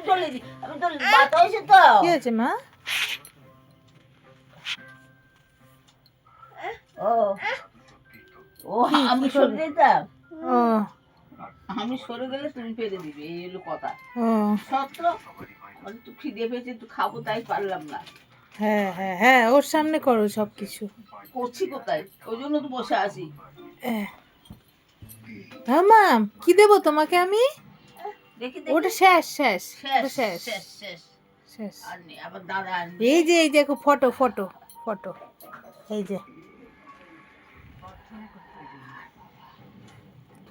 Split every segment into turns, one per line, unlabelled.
চলে দি, আমি তো বাতা হয়েছে তো।
কি হয়েছে মা?
ও ও আমি সরে দিতাম,
ও
আমি সরে গেলে তুমি পেরে দিবে, এই হলো কথা।
ও
সত্য আমার একটু খিদে পেয়েছে, একটু খাবো, তাই পারলাম না।
হ্যাঁ হ্যাঁ হ্যাঁ, ওর সামনে করো সব কিছু।
করছি কোথায়, ওই জন্য তো বসে আছি।
হ্যাঁ মাম, কি দেবো তোমাকে আমি?
দেখি
ওটা
দেখি।
শেষ শেষ,
শেষ
ওটা শেষ
শেষ শেষ।
শেষ।
আর নেই, আবার দাদা আনবে।
এই যে এই দেখো ফটো ফটো ফটো, এই যে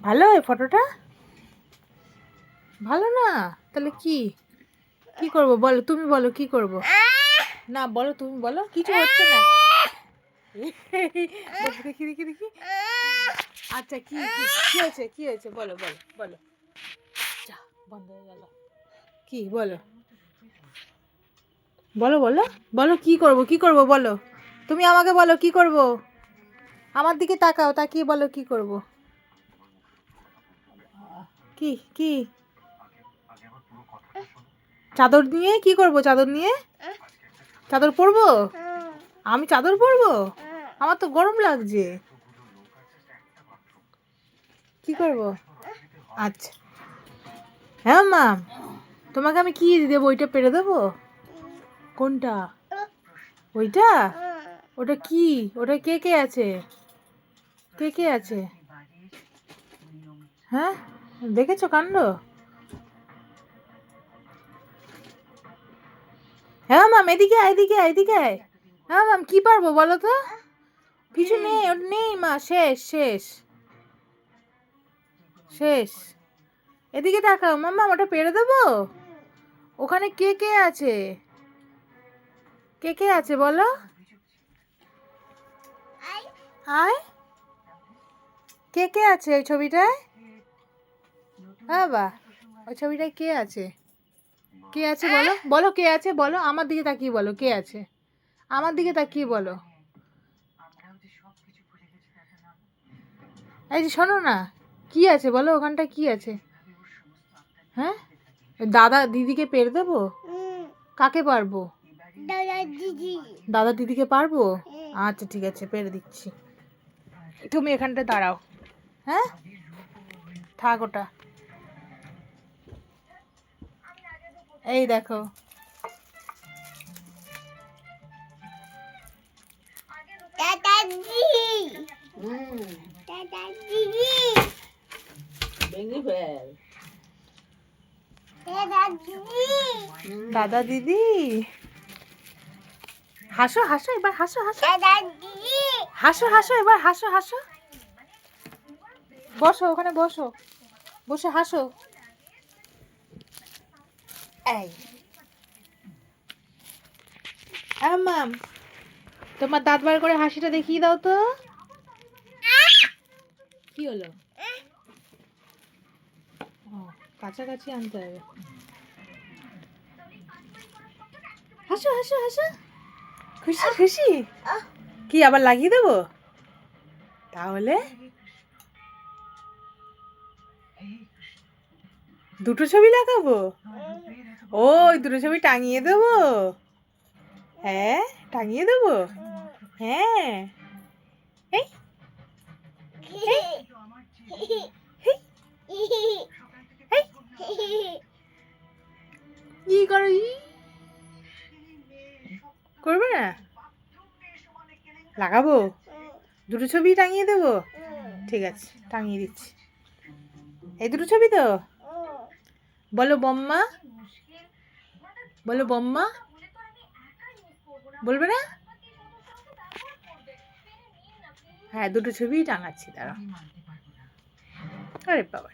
ভালো এই ফটোটা? ভালো না? তাহলে কি কি করব বলো, তুমি বলো কি করব? না বলো, তুমি বলো, কিছু হচ্ছে না। দেখি দেখি দেখি দেখি। আচ্ছা কি কি কি হয়েছে, কি হয়েছে বলো বলো বলো। যা, বন্ধ হয়ে গেল। কি বলো বলো বলো বলো, কি করব কি করব বলো, তুমি আমাকে বলো কি করব। আমার দিকে তাকাও, তাকিয়ে বলো কি করব। কি কি চাদর নিয়ে কি করব? চাদর নিয়ে চাদর পরবো? আমি চাদর পরবো? আমার তো গরম লাগছে। কি করব? আচ্ছা হ্যাঁ মাম, তোমাকে আমি কি দেবো? ওইটা পেরে দেবো? কোনটা? ওইটা? ওটা কি? ওটা কে কে আছে? কে কে আছে? হ্যাঁ, দেখেছো কাণ্ড? হ্যাঁ মাম, এদিকে আয়, এদিকে আয়, এদিকে আয়। হ্যাঁ মাম, কি পারবো বলো তো? কিছু নেই, ওটা নেই মা, শেষ শেষ শেষ। এদিকে তাকাও মাম্মা, ওটা পেরে দেবো? ওখানে কে কে আছে? কে কে আছে বলো? আয়, কে কে আছে ওই ছবিটায়? বাবা, ওই ছবিটায় কে আছে? কে আছে বলো, বলো কে আছে বলো, আমার দিকে তাকিয়ে বলো কে আছে, আমার দিকে তাকিয়ে বলো। এই যে শোনো না, কি আছে বলো, ওখানটায় কি আছে? হ্যাঁ, দাদা দিদিকে পেরে দেবো? কাকে পারবো? দাদা দিদিকে পারবো? আচ্ছা ঠিক আছে, পেরে দিচ্ছি। তুমি এখানটা দাঁড়াও। হ্যাঁ, থাক ওটা। এই দেখো,
ভেঙে ফেল।
দাদা দিদি। হাসো হাসো এবার, হাসো হাসো হাসো হাসো এবার, হাসো হাসো। বসো ওখানে, বসো, বসে হাসো। এই মাম, তোমার দাঁত বার করে হাসিটা দেখিয়ে দাও তো। কি হলো? ও, কাছাকাছি আনতে হবে। হাসো হাসো হাসো, খুশি খুশি। কি আবার লাগিয়ে দেবো? তাহলে দুটো ছবি লাগাবো? ও, ওই দুটো ছবি টাঙিয়ে দেবো? হ্যাঁ, টাঙিয়ে দেবো। হ্যাঁ, এই কি করো, করবে না? লাগাবো, দুটো ছবি টাঙিয়ে দেবো। ঠিক আছে, টাঙিয়ে দিচ্ছি। এই দুটো ছবি তো? বলো বম্মা, বলো বম্মা, বলবে না? হ্যাঁ, দুটো ছবি টাঙাচ্ছি, দাঁড়াও। আরে বাবা।